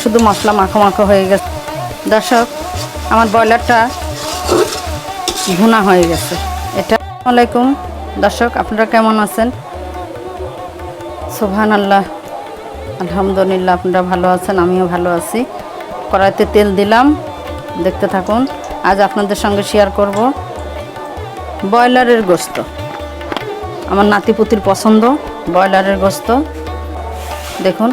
শুধু মশলা মাখো মাখো হয়ে গেছে। দর্শক, আমার ব্রয়লারটা ভুনা হয়ে গেছে। এটা আসসালামু আলাইকুম দর্শক, আপনারা কেমন আছেন? সুবহানাল্লাহ, আলহামদুলিল্লাহ, আপনারা ভালো আছেন, আমিও ভালো আছি। কড়াইতে তেল দিলাম, দেখতে থাকুন। আজ আপনাদের সঙ্গে শেয়ার করব ব্রয়লারের গোশত। আমার নাতিপুতির পছন্দ ব্রয়লারের গোশত। দেখুন,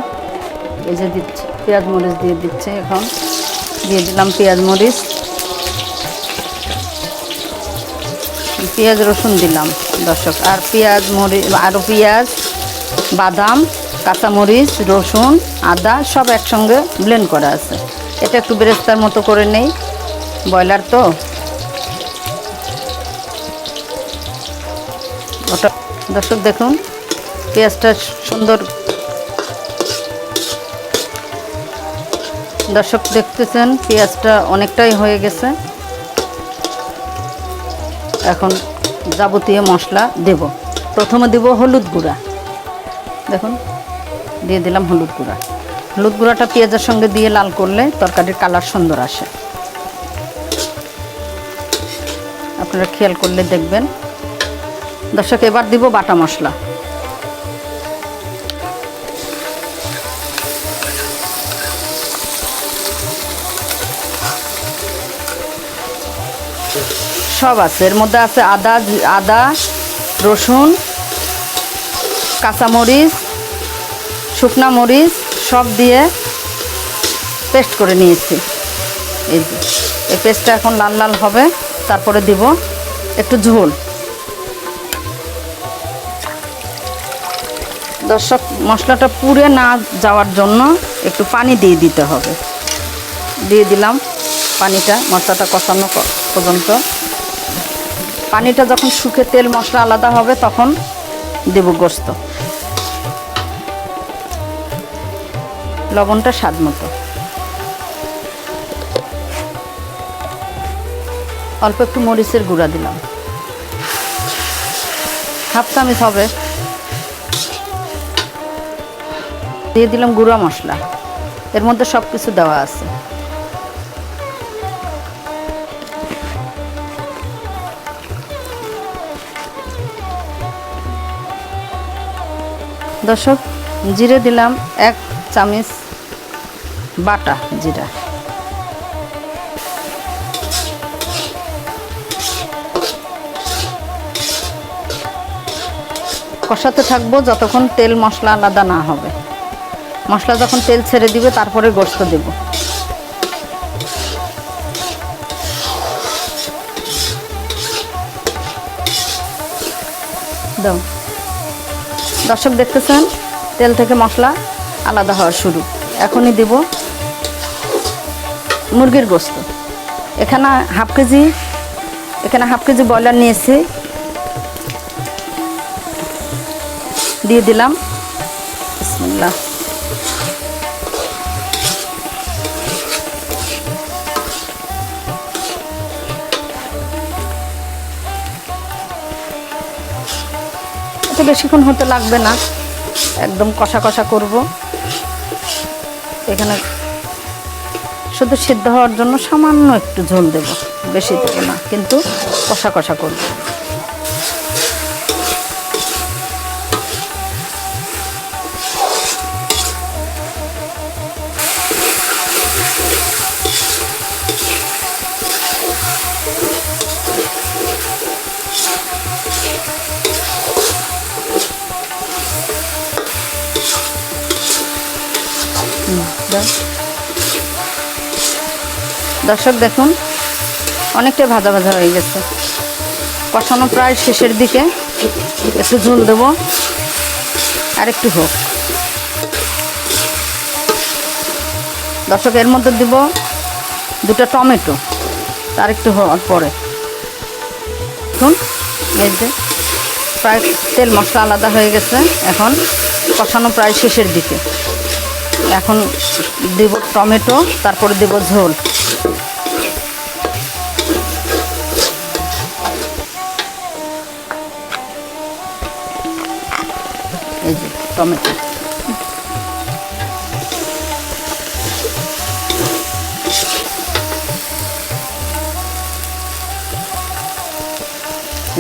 এই যে দিচ্ছি, পেঁয়াজ মরিচ দিয়ে দিচ্ছে। এখন দিয়ে দিলাম পেঁয়াজ মরিচ, পেঁয়াজ রসুন দিলাম দর্শক। আর পেঁয়াজ মরিচ, আরও পেঁয়াজ, বাদাম, কাঁচামরিচ, রসুন, আদা সব একসঙ্গে ব্লেন্ড করা আছে। এটা একটু বেরেস্তার মতো করে নেই, ব্রয়লার তো। ওটা দর্শক দেখুন, পেঁয়াজটা সুন্দর, দর্শক দেখতেছেন পেঁয়াজটা অনেকটাই হয়ে গেছে। এখন যাবতীয় মশলা দেব। প্রথমে দেব হলুদ গুঁড়া। দেখুন, দিয়ে দিলাম হলুদ গুঁড়া। হলুদ গুঁড়াটা পেঁয়াজের সঙ্গে দিয়ে লাল করলে তরকারির কালার সুন্দর আসে, আপনারা খেয়াল করলে দেখবেন। দর্শক, এবার দিব বাটা মশলা। সব আছে এর মধ্যে, আছে আদা, রসুন, কাঁচামরিচ, শুকনা মরিচ সব দিয়ে পেস্ট করে নিয়েছি। এই যে এই পেস্টটা এখন লাল লাল হবে, তারপরে দিব একটু ঝোল। দর্শক, মশলাটা পুড়ে না যাওয়ার জন্য একটু পানি দিয়ে দিতে হবে। দিয়ে দিলাম পানিটা, মশলাটা কষানো পর্যন্ত। পানিটা যখন শুকে তেল মশলা আলাদা হবে তখন দেব গোশত। লবণটা স্বাদ মতো, অল্প একটু মরিচের গুঁড়া দিলাম, হাফ চামচ হবে। দিয়ে দিলাম গুঁড়া মশলা, এর মধ্যে সব কিছু দেওয়া আছে। দর্শক, জিরে দিলাম 1 চামচ বাটা জিরা। কষাতে থাকবো যতক্ষণ তেল মশলা আলাদা না হবে। মশলা যখন তেল ছেড়ে দিবে তারপরে গোশত দেব। দাও দর্শক, দেখতেছেন তেল থেকে মশলা আলাদা হওয়া শুরু। এখনই দেব মুরগির গোশত। এখানে হাফ কেজি ব্রয়লার নিয়েছি, দিয়ে দিলাম। বিসমিল্লাহ। এটা বেশিক্ষণ হতে লাগবে না, একদম কষা কষা করব। এখানে শুধু সিদ্ধ হওয়ার জন্য সামান্য একটু ঝোল দেব, বেশি দেব না, কিন্তু কষা কষা করব। দর্শক দেখুন, অনেকটাই ভাজা ভাজা হয়ে গেছে, কষানো প্রায় শেষের দিকে। একটু ঝোল দেব, আর একটু হোক। দর্শক, এর মধ্যে দিব 2টা টমেটো, তার একটু হওয়ার পরে। দেখুন, এই যে প্রায় তেল মশলা আলাদা হয়ে গেছে, এখন কষানো প্রায় শেষের দিকে। এখন দেব টমেটো, তারপরে দেব ঝোল। এই যে টমেটো,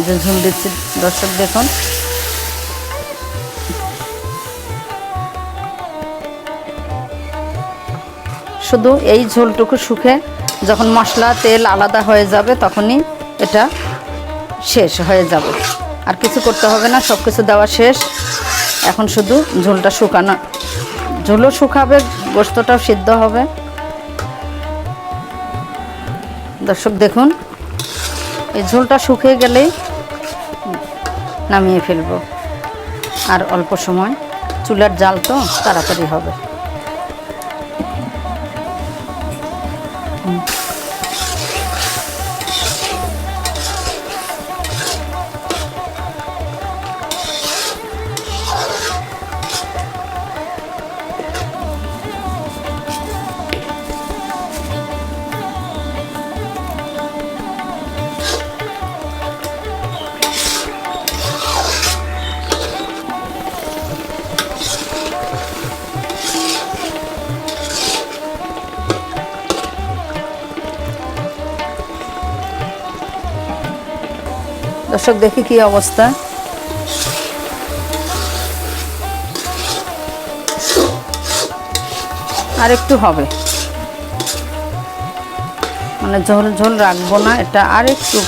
যে ঝোল দিচ্ছি দর্শক দেখুন। শুধু এই ঝোলটুকু শুকে যখন মশলা তেল আলাদা হয়ে যাবে তখনই এটা শেষ হয়ে যাবে, আর কিছু করতে হবে না, সব কিছু দেওয়া শেষ। এখন শুধু ঝোলটা শুকানো, ঝোলও শুকাবে, গোস্তটাও সিদ্ধ হবে। দর্শক দেখুন, এই ঝোলটা শুকিয়ে গেলেই নামিয়ে ফেলবো, আর অল্প সময়, চুলার জাল তো তাড়াতাড়ি হবে। দর্শক দেখি কি অবস্থা। আর একটু হবে, মানে ঝোল ঝোল রাখবো না এটা, আর একটু,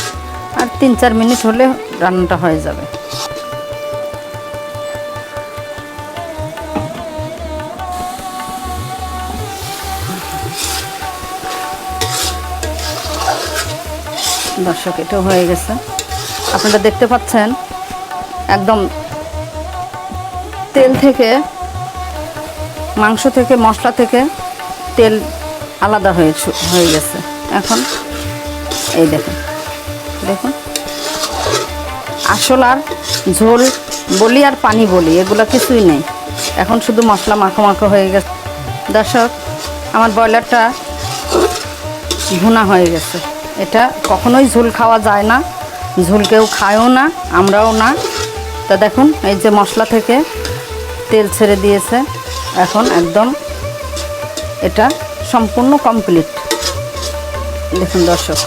আর 3-4 মিনিট হলে রান্নাটা হয়ে যাবে। দর্শক এটা হয়ে গেছে, আপনারা দেখতে পাচ্ছেন একদম তেল থেকে, মাংস থেকে, মশলা থেকে তেল আলাদা হয়ে গেছে। এখন এই দেখুন, দেখুন আসল আর ঝোল বলি আর পানি বলি এগুলো কিছুই নেই, এখন শুধু মশলা মাখো মাখো হয়ে গেছে। দর্শক আমার ব্রয়লারটা ভুনা হয়ে গেছে। এটা কখনোই ঝোল খাওয়া যায় না, ঝোল কেউ খায়ও না, আমরাও না। তা দেখুন এই যে মশলা থেকে তেল ছেড়ে দিয়েছে, এখন একদম এটা সম্পূর্ণ কমপ্লিট। দেখুন দর্শক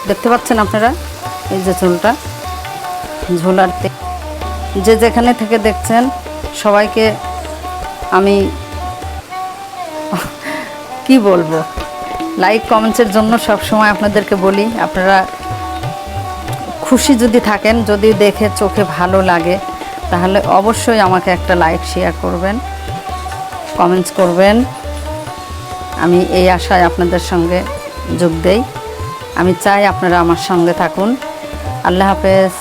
দেখতে পাচ্ছেন আপনারা, এই যে ঝোলটা, ঝোল আর তেল, যে যেখানে থেকে দেখছেন সবাইকে আমি কি বলবো, লাইক কমেন্টসের জন্য সবসময় আপনাদেরকে বলি, আপনারা খুশি যদি থাকেন, যদি দেখে চোখে ভালো লাগে, তাহলে অবশ্যই আমাকে একটা লাইক শেয়ার করবেন, কমেন্টস করবেন। আমি এই আশায় আপনাদের সঙ্গে যোগ দেই, আমি চাই আপনারা আমার সঙ্গে থাকুন। আল্লাহ হাফেজ।